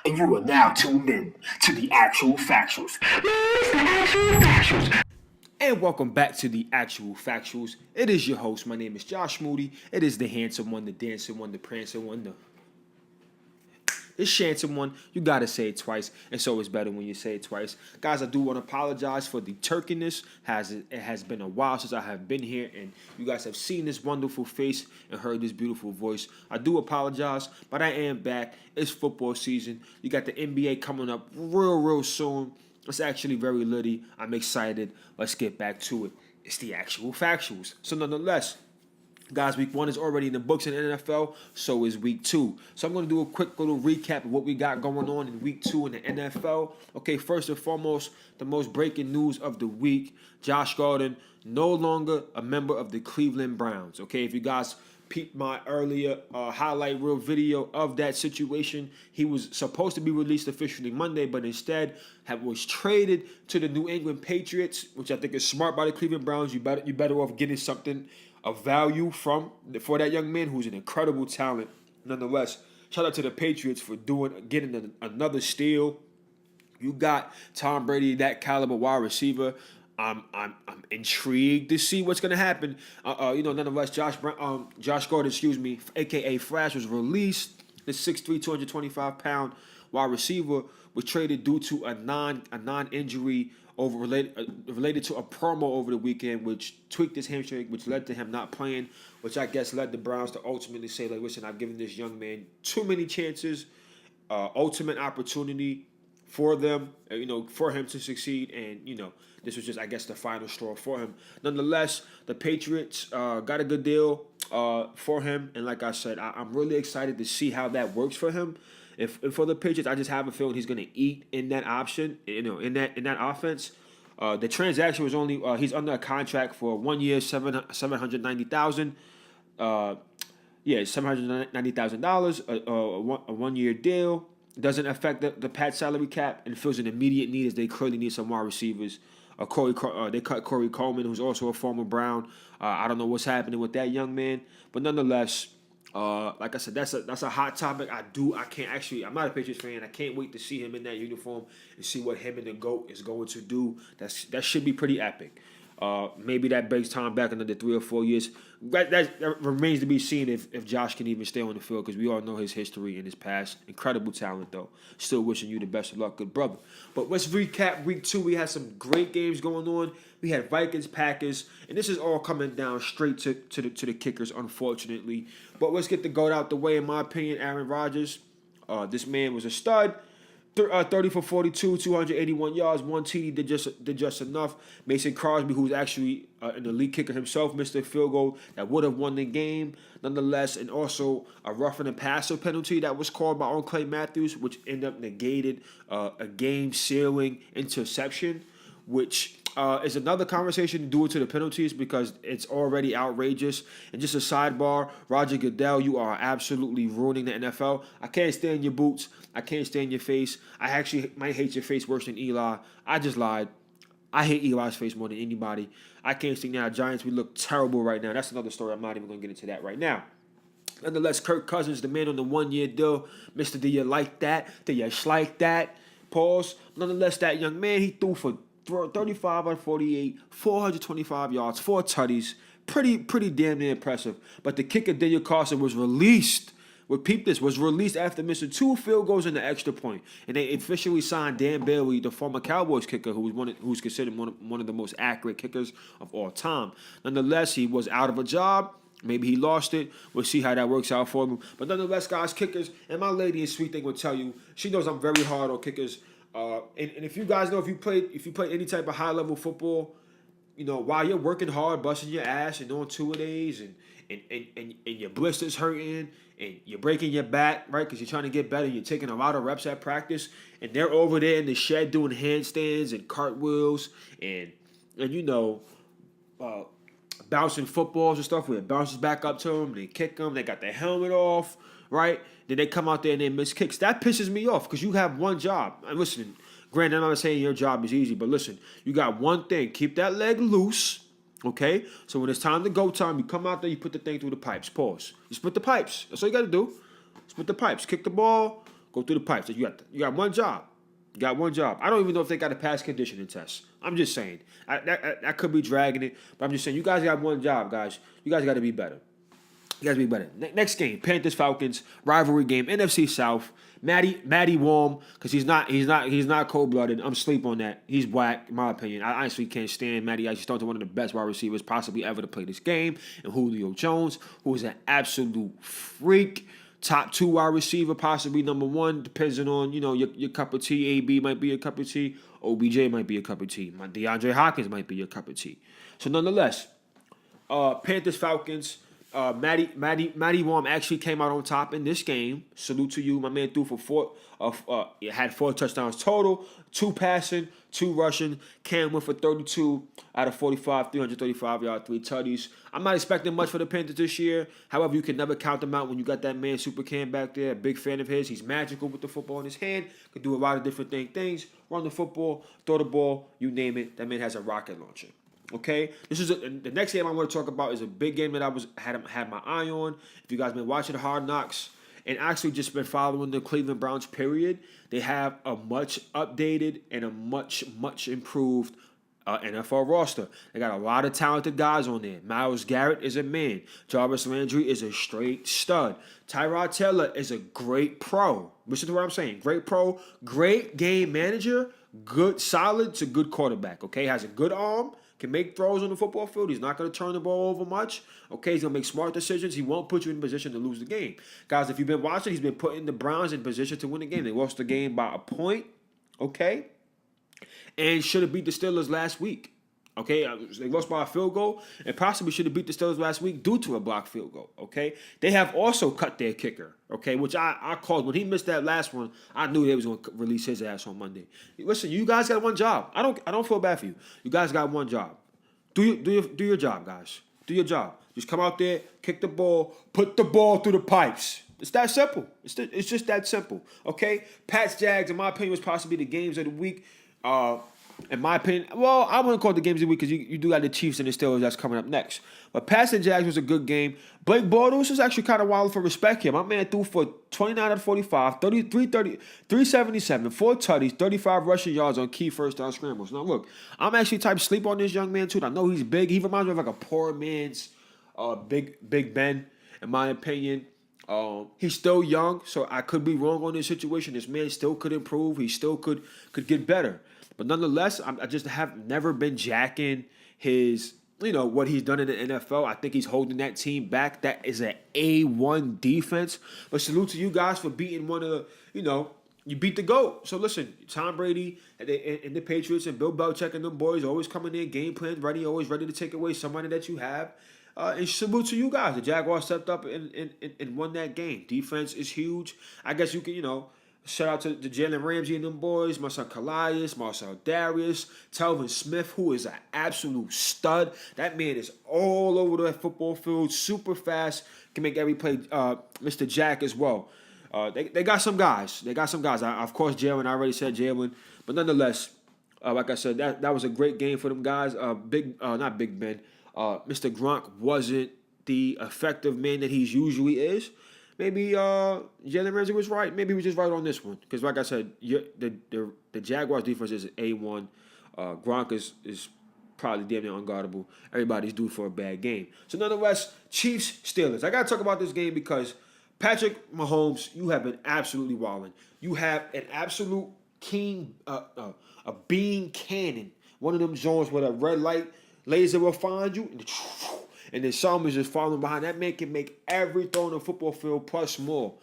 and you are now tuned in to the Actual Factuals. It's the Actual Factuals. And welcome back to the Actual Factuals. It is your host. My name is Josh Moody. It is the handsome one, the dancing one, the prancing one, the shantsome one. You gotta say it twice. It's always better when you say it twice. Guys, I do want to apologize for the turkiness. It has been a while since I have been here, and you guys have seen this wonderful face and heard this beautiful voice. I do apologize, but I am back. It's football season. You got the NBA coming up real soon. It's actually very litty. I'm excited. Let's get back to it. It's the Actual Factuals. So nonetheless, guys, week 1 is already in the books in the NFL. So is week 2. So I'm going to do a quick little recap of what we got going on in week 2 in the NFL. Okay, first and foremost, the most breaking news of the week. Josh Gordon, no longer a member of the Cleveland Browns. Okay, if you guys peeped my earlier highlight reel video of that situation, he was supposed to be released officially Monday, but instead was traded to the New England Patriots, which I think is smart by the Cleveland Browns. You better off getting something of value for that young man who's an incredible talent. Nonetheless, shout out to the Patriots for getting another steal. You got Tom Brady, that caliber wide receiver. I'm intrigued to see what's gonna happen. Nonetheless, Josh Gordon, aka Flash, was released. The 6'3", 225-pound wide receiver was traded due to a non-injury related to a promo over the weekend, which tweaked his hamstring, which led to him not playing, which I guess led the Browns to ultimately say, like, listen, I've given this young man too many chances, ultimate opportunity for them, for him to succeed, and this was just, I guess, the final straw for him. Nonetheless, the Patriots got a good deal for him, and like I said, I'm really excited to see how that works for him. If for the Patriots, I just have a feeling he's going to eat in that option, in that offense. The transaction was only he's under a contract for 1 year, $790,000. $790,000, a 1 year deal. Doesn't affect the Pats salary cap and fills an immediate need as they clearly need some wide receivers. They cut Corey Coleman, who's also a former Brown. I don't know what's happening with that young man, but nonetheless, like I said, that's a hot topic. I'm not a Patriots fan. I can't wait to see him in that uniform and see what him and the GOAT is going to do. That should be pretty epic. Maybe that breaks Tom back another 3 or 4 years. That remains to be seen if Josh can even stay on the field, because we all know his history and his past. Incredible talent, though. Still wishing you the best of luck, good brother. But let's recap week 2. We had some great games going on. We had Vikings, Packers, and this is all coming down straight to the kickers, unfortunately. But let's get the GOAT out the way. In my opinion, Aaron Rodgers. This man was a stud. 30 for 42, 281 yards, 1 TD did just enough. Mason Crosby, who's actually an elite kicker himself, missed a field goal that would have won the game, nonetheless, and also a roughing and passer penalty that was called by Clay Matthews, which ended up negated a game-sealing interception, which is another conversation due to the penalties because it's already outrageous. And just a sidebar, Roger Goodell, you are absolutely ruining the NFL. I can't stand your boots. I can't stand your face. I actually might hate your face worse than Eli. I just lied. I hate Eli's face more than anybody. I can't stand now. Giants, we look terrible right now. That's another story. I'm not even going to get into that right now. Nonetheless, Kirk Cousins, the man on the 1 year deal. Mr. Do you like that? Do you like that? Pause. Nonetheless, that young man, he threw for 35 on 48, 425 yards, 4 tutties. Pretty damn near impressive. But the kicker, Daniel Carlson, was released. Was released after missing 2 field goals and an extra point. And they officially signed Dan Bailey, the former Cowboys kicker, who's considered one of the most accurate kickers of all time. Nonetheless, he was out of a job. Maybe he lost it. We'll see how that works out for him. But nonetheless, guys, kickers, and my lady in Sweet Thing will tell you, she knows I'm very hard on kickers. And if you guys know, if you play any type of high level football, while you're working hard, busting your ass and doing 2-a-days and your blisters hurting and you're breaking your back, right? Because you're trying to get better. You're taking a lot of reps at practice, and they're over there in the shed doing handstands and cartwheels and bouncing footballs and stuff where it bounces back up to them. They kick them. They got their helmet off, right? Then they come out there and they miss kicks. That pisses me off because you have one job. And listen, granted, I'm not saying your job is easy, but listen, you got one thing. Keep that leg loose. Okay? So when it's time to go time, you come out there, you put the thing through the pipes. Pause. You split the pipes. That's all you got to do. Split the pipes. Kick the ball. Go through the pipes. You got one job. You got one job. I don't even know if they got a pass conditioning test. I'm just saying. I could be dragging it, but I'm just saying you guys got one job, guys. You guys got to be better. You guys be better. Next game, Panthers Falcons rivalry game, NFC South. Matty warm because he's not cold blooded. I'm sleep on that. He's whack in my opinion. I honestly can't stand Matty. I just thought one of the best wide receivers possibly ever to play this game, and Julio Jones, who is an absolute freak. Top 2 wide receiver, possibly number 1, depending on your cup of tea. AB might be a cup of tea. OBJ might be a cup of tea. My DeAndre Hopkins might be a cup of tea. So nonetheless, Panthers Falcons. Matty Warm actually came out on top in this game. Salute to you. My man threw for had 4 touchdowns total, 2 passing, 2 rushing. Cam went for 32 out of 45, 335 yards, 3 tutties. I'm not expecting much for the Panthers this year. However, you can never count them out when you got that man Super Cam back there. A big fan of his. He's magical with the football in his hand. Can do a lot of different things. Run the football, throw the ball, you name it. That man has a rocket launcher. Okay, the next game I want to talk about is a big game that I had my eye on. If you guys been watching Hard Knocks and actually just been following the Cleveland Browns, period, they have a much updated and a much improved NFL roster. They got a lot of talented guys on there. Myles Garrett is a man. Jarvis Landry is a straight stud. Tyrod Taylor is a great pro. Listen to what I'm saying. Great pro, great game manager, good solid to good quarterback. Okay, has a good arm. Can make throws on the football field. He's not going to turn the ball over much. Okay, he's going to make smart decisions. He won't put you in position to lose the game. Guys, if you've been watching, he's been putting the Browns in position to win the game. They lost the game by a point, okay? And should have beat the Steelers last week. Okay, they lost by a field goal and possibly should have beat the Steelers last week due to a blocked field goal. Okay, they have also cut their kicker. Okay, which I called when he missed that last one. I knew they was going to release his ass on Monday. Listen, you guys got one job. I don't feel bad for you. You guys got one job. Do your job, guys. Do your job. Just come out there, kick the ball, put the ball through the pipes. It's that simple. It's just that simple. Okay, Pats Jags, in my opinion, was possibly the games of the week. In my opinion, well, I wouldn't call it the games of the week because you do got the Chiefs and the Steelers that's coming up next. But Pats and Jags was a good game. Blake Bortles was actually kind of wild for respect here. My man threw for 29 out of 45, 377, 4 tutties, 35 rushing yards on key first down scrambles. Now, look, I'm actually type sleep on this young man, too. I know he's big. He reminds me of like a poor man's Big Ben, in my opinion. He's still young, so I could be wrong on this situation. This man still could improve. He still could get better. But nonetheless, I just have never been jacking his, what he's done in the NFL. I think he's holding that team back. That is an A1 defense. But salute to you guys for beating one of the, you beat the GOAT. So listen, Tom Brady and the Patriots and Bill Belichick and them boys always coming in, game plan ready, always ready to take away somebody that you have. And salute to you guys. The Jaguars stepped up and won that game. Defense is huge. I guess you can, shout out to Jalen Ramsey and them boys, my son Calais, Marcel Darius, Telvin Smith, who is an absolute stud. That man is all over the football field, super fast, can make every play. Mr. Jack as well. They got some guys. Of course, Jalen, I already said Jalen. But nonetheless, like I said, that was a great game for them guys. Not Big Ben. Mr. Gronk wasn't the effective man that he usually is. Maybe Jalen Ramsey was right. Maybe he was just right on this one. Because like I said, the Jaguars defense is A1. Gronk is probably damn near unguardable. Everybody's due for a bad game. So nonetheless, Chiefs, Steelers. I got to talk about this game because Patrick Mahomes, you have been absolutely wilding. You have an absolute a beam cannon. One of them zones where a red light laser will find you and then Solomon is just falling behind. That man can make every throw on the football field plus more.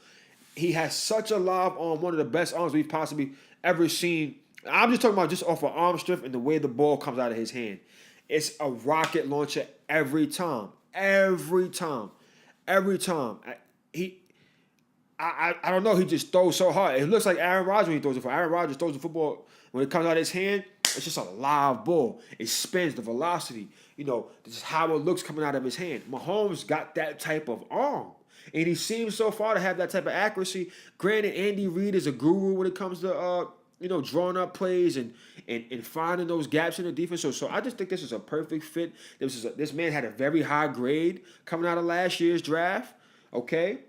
He has such a live arm, one of the best arms we've possibly ever seen. I'm just talking about just off of arm strength and the way the ball comes out of his hand. It's a rocket launcher every time. Every time. I don't know. He just throws so hard. It looks like Aaron Rodgers when he throws it. For Aaron Rodgers throws the football, when it comes out of his hand, it's just a live ball. It spins, the velocity. This is how it looks coming out of his hand. Mahomes got that type of arm. And he seems so far to have that type of accuracy. Granted, Andy Reid is a guru when it comes to, drawing up plays and finding those gaps in the defense. So I just think this is a perfect fit. This man had a very high grade coming out of last year's draft. Okay?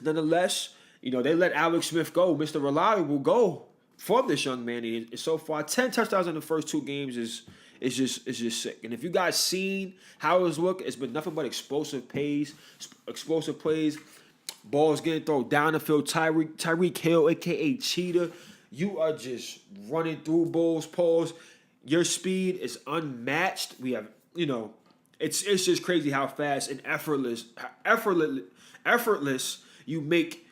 Nonetheless, They let Alex Smith go, Mr. Reliable go for this young man. And so far, 10 touchdowns in the first 2 games is just sick. And if you guys seen how it's looked, it's been nothing but explosive plays, balls getting thrown down the field. Tyreek Hill, aka Cheetah, you are just running through balls, pause. Your speed is unmatched. We have, it's just crazy how fast and effortless you make,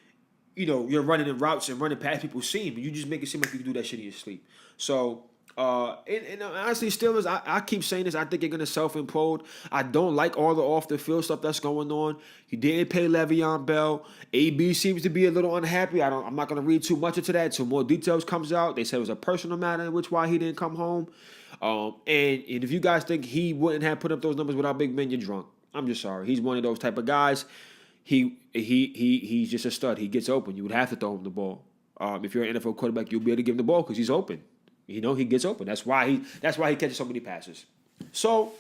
you're running in routes and running past people seem. You just make it seem like you can do that shit in your sleep. So, and honestly, Steelers, I keep saying this. I think you're going to self-implode. I don't like all the off-the-field stuff that's going on. You didn't pay Le'Veon Bell. AB seems to be a little unhappy. I'm not going to read too much into that until more details comes out. They said it was a personal matter in which why he didn't come home. And if you guys think he wouldn't have put up those numbers without Big Ben, you're drunk. I'm just sorry. He's one of those type of guys. He's just a stud. He gets open. You would have to throw him the ball. If you're an NFL quarterback, you'll be able to give him the ball because he's open. He gets open. That's why he catches so many passes. So,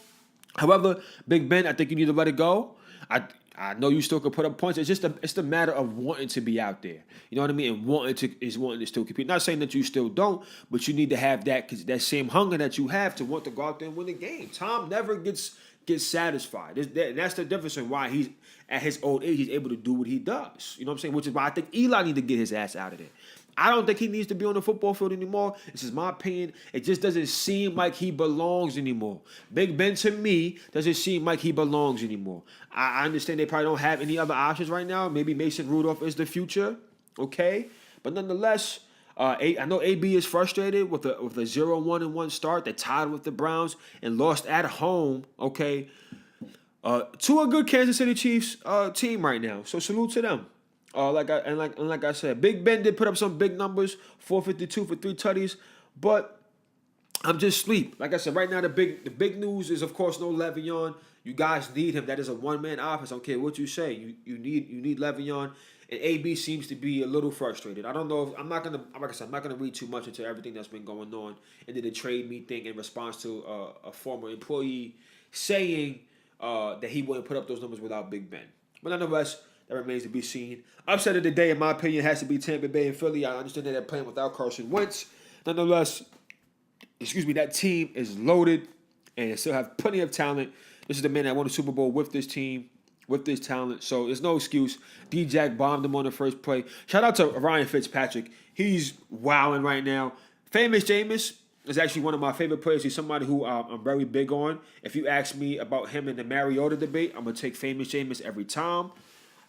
however, Big Ben, I think you need to let it go. I know you still can put up points. It's the matter of wanting to be out there. You know what I mean? And wanting to still compete. Not saying that you still don't, but you need to have that same hunger that you have to want to go out there and win the game. Tom never gets satisfied. That's the difference in why he's at his old age he's able to do what he does. You know what I'm saying? Which is why I think Eli need to get his ass out of there. I don't think he needs to be on the football field anymore. This is my opinion. It just doesn't seem like he belongs anymore. Big Ben, to me, doesn't seem like he belongs anymore. I understand they probably don't have any other options right now. Maybe Mason Rudolph is the future, okay? But nonetheless, I know AB is frustrated with a 0-1-1 start. They tied with the Browns and lost at home, okay, to a good Kansas City Chiefs team right now. So salute to them. Like I said, Big Ben did put up some big numbers, 452 for 3 tutties, but I'm just sleep. Like I said, right now the big news is of course no Le'Veon. You guys need him. That is a one-man offense. I don't care what you say. You need Le'Veon, and AB seems to be a little frustrated. I don't know if I'm not gonna read too much into everything that's been going on into the trade me thing in response to a former employee saying that he wouldn't put up those numbers without Big Ben. But nonetheless, that remains to be seen. Upset of the day, in my opinion, has to be Tampa Bay and Philly. I understand that they're playing without Carson Wentz. Nonetheless, that team is loaded and they still have plenty of talent. This is the man that won the Super Bowl with this team, with this talent. So there's no excuse. D-Jack bombed him on the first play. Shout out to Ryan Fitzpatrick. He's wowing right now. Famous Jameis is actually one of my favorite players. He's somebody who I'm very big on. If you ask me about him in the Mariota debate, I'm going to take Famous Jameis every time.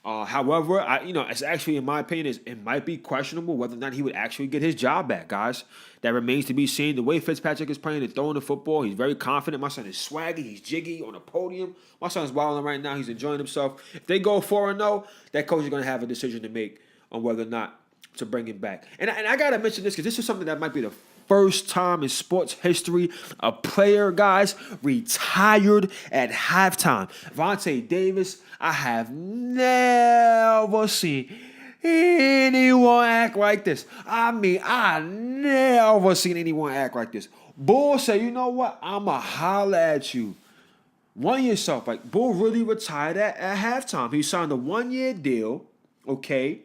However, it's actually, in my opinion, it might be questionable whether or not he would actually get his job back, guys. That remains to be seen. The way Fitzpatrick is playing and throwing the football, he's very confident. My son is swaggy. He's jiggy on the podium. My son's wilding right now. He's enjoying himself. If they go 4-0, that coach is going to have a decision to make on whether or not to bring him back. And I got to mention this because this is something that might be the first time in sports history a player, guys, retired at halftime. Vontae Davis, I have never seen anyone act like this. I mean, I never seen anyone act like this. Bull said, you know what? I'ma holler at you. One yourself. Like, Bull really retired at halftime. He signed a 1-year deal. Okay.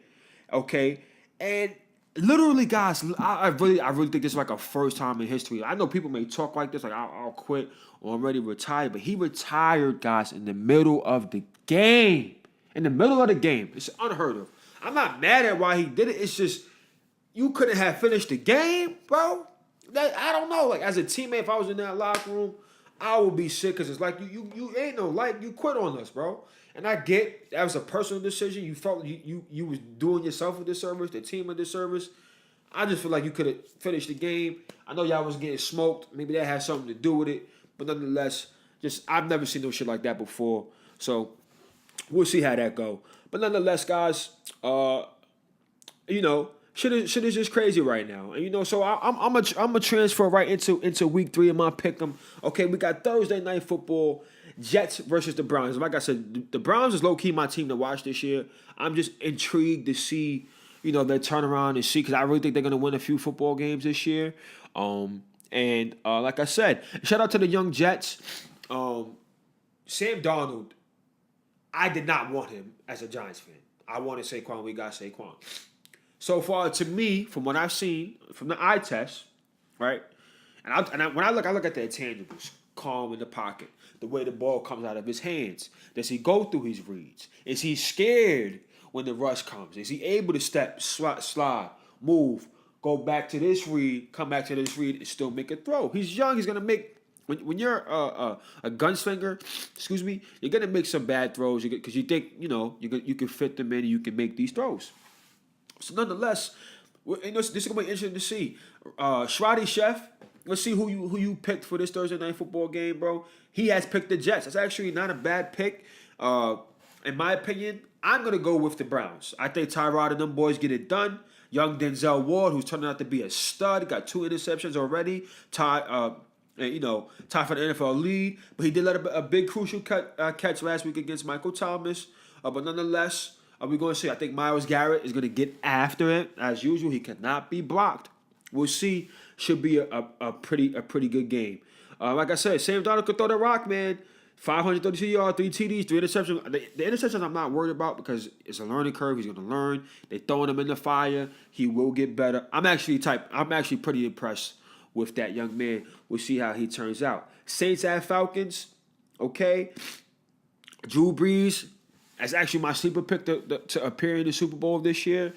And literally, guys, I really think this is like a first time in history. I know people may talk like this, like I'll quit or I'm ready to retire, but he retired, guys, in the middle of the game. In the middle of the game. It's unheard of. I'm not mad at why he did it. It's just, you couldn't have finished the game, bro. I don't know. Like, as a teammate, if I was in that locker room, I would be sick because it's like, you ain't no like, you quit on us, bro. And I get that was a personal decision. You felt you was doing yourself a disservice, the team a disservice. I just feel like you could have finished the game. I know y'all was getting smoked. Maybe that had something to do with it. But nonetheless, I've never seen no shit like that before. So we'll see how that go. But nonetheless, guys, shit is just crazy right now. And so I'm a transfer right into week 3 of my pick'em. Okay, we got Thursday night football. Jets versus the Browns. Like I said, the Browns is low-key my team to watch this year. I'm just intrigued to see, their turnaround and see, because I really think they're going to win a few football games this year. And like I said, shout out to the young Jets. Sam Darnold, I did not want him as a Giants fan. I wanted Saquon. We got Saquon. So far, to me, from what I've seen from the eye test, right? When I look at the intangibles, calm in the pocket, the way the ball comes out of his hands. Does he go through his reads? Is he scared when the rush comes? Is he able to step, slide, move, go back to this read, come back to this read, and still make a throw? He's young. He's gonna make. When you're a gunslinger, you're gonna make some bad throws because you think you can fit them in and you can make these throws. So nonetheless, this is gonna be interesting to see. Shroddy Chef, let's see who you picked for this Thursday night football game, bro. He has picked the Jets. That's actually not a bad pick. In my opinion, I'm gonna go with the Browns. I think Tyrod and them boys get it done. Young Denzel Ward, who's turning out to be a stud, got 2 interceptions already. Tied for the NFL lead, but he did let a big crucial catch last week against Michael Thomas. But nonetheless, we're going to see. I think Myles Garrett is going to get after it as usual. He cannot be blocked. We'll see. Should be a pretty good game. Like I said, Sam Darnold could throw the rock, man. 532 yards, 3 TDs, 3 interceptions. The interceptions I'm not worried about because it's a learning curve. He's going to learn. They're throwing him in the fire. He will get better. I'm actually pretty impressed with that young man. We'll see how he turns out. Saints at Falcons. Okay. Drew Brees. That's actually my sleeper pick to appear in the Super Bowl this year.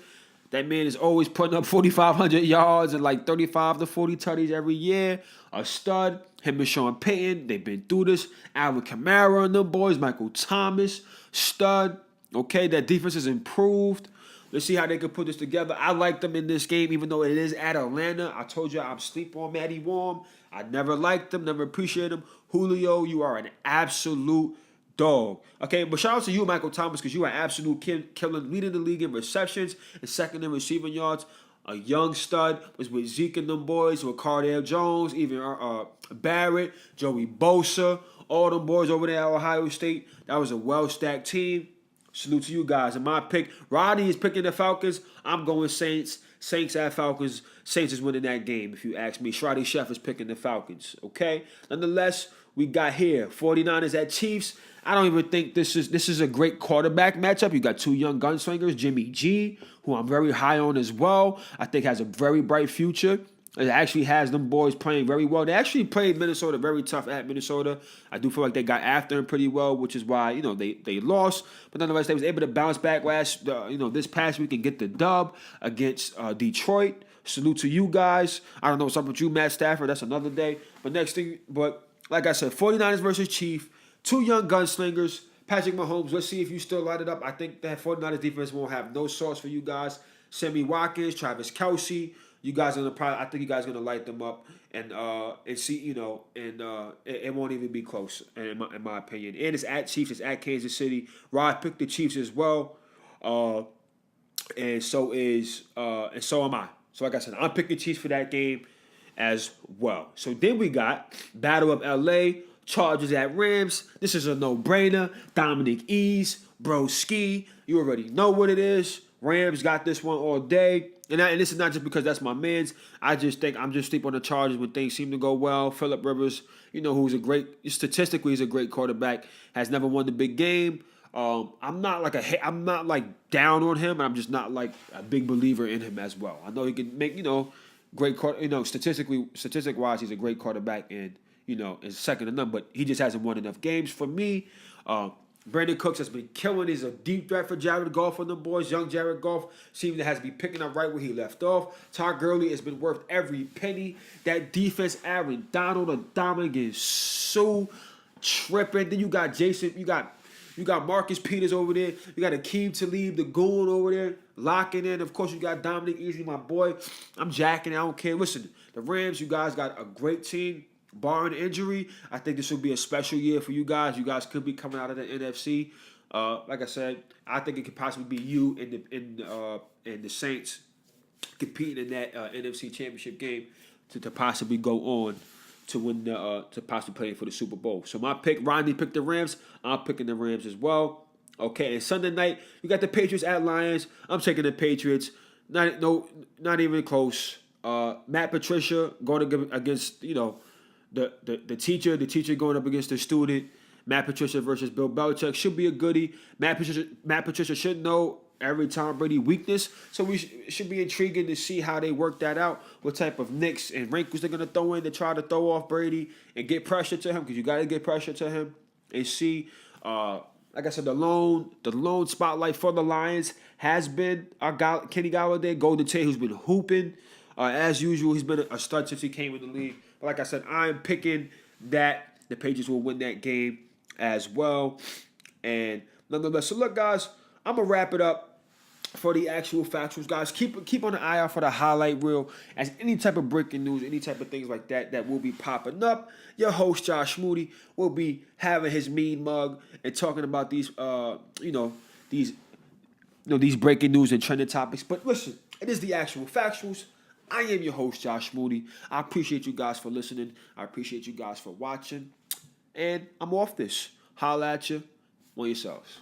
That man is always putting up 4,500 yards and like 35 to 40 tutties every year. A stud. Him and Sean Payton. They've been through this. Alvin Kamara and them boys. Michael Thomas. Stud. Okay. That defense has improved. Let's see how they can put this together. I like them in this game, even though it is at Atlanta. I told you I'm sleep on Matty Warm. I never liked them, never appreciated them. Julio, you are an absolute dog. Okay, but shout out to you, Michael Thomas, because you are absolute killing, leading the league in receptions and second in receiving yards. A young stud was with Zeke and them boys, with Cardale Jones, even Barrett, Joey Bosa, all them boys over there at Ohio State. That was a well-stacked team. Salute to you guys. And my pick, Roddy is picking the Falcons. I'm going Saints. Saints at Falcons. Saints is winning that game, if you ask me. Shroddy Chef is picking the Falcons. Okay? Nonetheless, we got here 49ers at Chiefs. I don't even think this is a great quarterback matchup. You got 2 young gunslingers, Jimmy G, who I'm very high on as well. I think has a very bright future. It actually has them boys playing very well. They actually played Minnesota very tough at Minnesota. I do feel like they got after him pretty well, which is why they lost. But nonetheless, they was able to bounce back this past week and get the dub against Detroit. Salute to you guys. I don't know what's up with you, Matt Stafford. That's another day. But like I said, 49ers versus Chiefs. 2 young gunslingers. Patrick Mahomes, let's see if you still light it up. I think that 49ers defense won't have no sauce for you guys. Sammy Watkins, Travis Kelce. You guys I think you guys are gonna light them up and see, it won't even be close in my opinion. And it's at Chiefs, it's at Kansas City. Rod picked the Chiefs as well, and so am I. So like I said, I'm picking Chiefs for that game as well. So then we got Battle of LA, Chargers at Rams. This is a no-brainer. Dominic Ease, Broski. You already know what it is. Rams got this one all day. And this is not just because that's my man's. I just think I'm just sleep on the Chargers when things seem to go well. Phillip Rivers, statistically he's a great quarterback. Has never won the big game. I'm not like down on him, and I'm just not like a big believer in him as well. I know he can make great statistic wise he's a great quarterback and is second to none, but he just hasn't won enough games for me. Brandon Cooks has been killing. He's a deep threat for Jared Goff and the boys. Young Jared Goff seems to has to be picking up right where he left off. Todd Gurley has been worth every penny. That defense, Aaron Donald and Dominic is so tripping. Then you got Jason. You got Marcus Peters over there. You got Akeem Talib, the goon over there, locking in. Of course, you got Dominic Easley, my boy. I'm jacking. I don't care. Listen, the Rams, you guys got a great team. Barring injury, I think this will be a special year for you guys. You guys could be coming out of the NFC. Like I said, I think it could possibly be you and the Saints competing in that NFC Championship game to possibly go on to win to possibly play for the Super Bowl. So my pick, Rodney picked the Rams. I'm picking the Rams as well. Okay, and Sunday night you got the Patriots at Lions. I'm taking the Patriots. Not even close. Matt Patricia going against the teacher going up against the student. Matt Patricia versus Bill Belichick should be a goodie. Matt Patricia should know every Tom Brady weakness. So it should be intriguing to see how they work that out. What type of nicks and wrinkles they're gonna throw in to try to throw off Brady and get pressure to him, because you got to get pressure to him. And see, like I said, the lone spotlight for the Lions has been our guy, Kenny Golladay, Golden Tate, who's been hooping as usual. He's been a stud since he came in the league. But like I said, I'm picking that the Patriots will win that game as well. And nonetheless, so look, guys, I'm gonna wrap it up for the actual factuals, guys. Keep on the eye out for the highlight reel, as any type of breaking news, any type of things like that will be popping up. Your host Josh Moody will be having his mean mug and talking about these these breaking news and trending topics. But listen, it is the actual factuals. I am your host Josh Moody. I appreciate you guys for listening. I appreciate you guys for watching, and I'm off this. Holla at you on yourselves.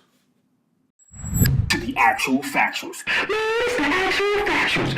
To the actual factuals. Man, it's the actual factuals.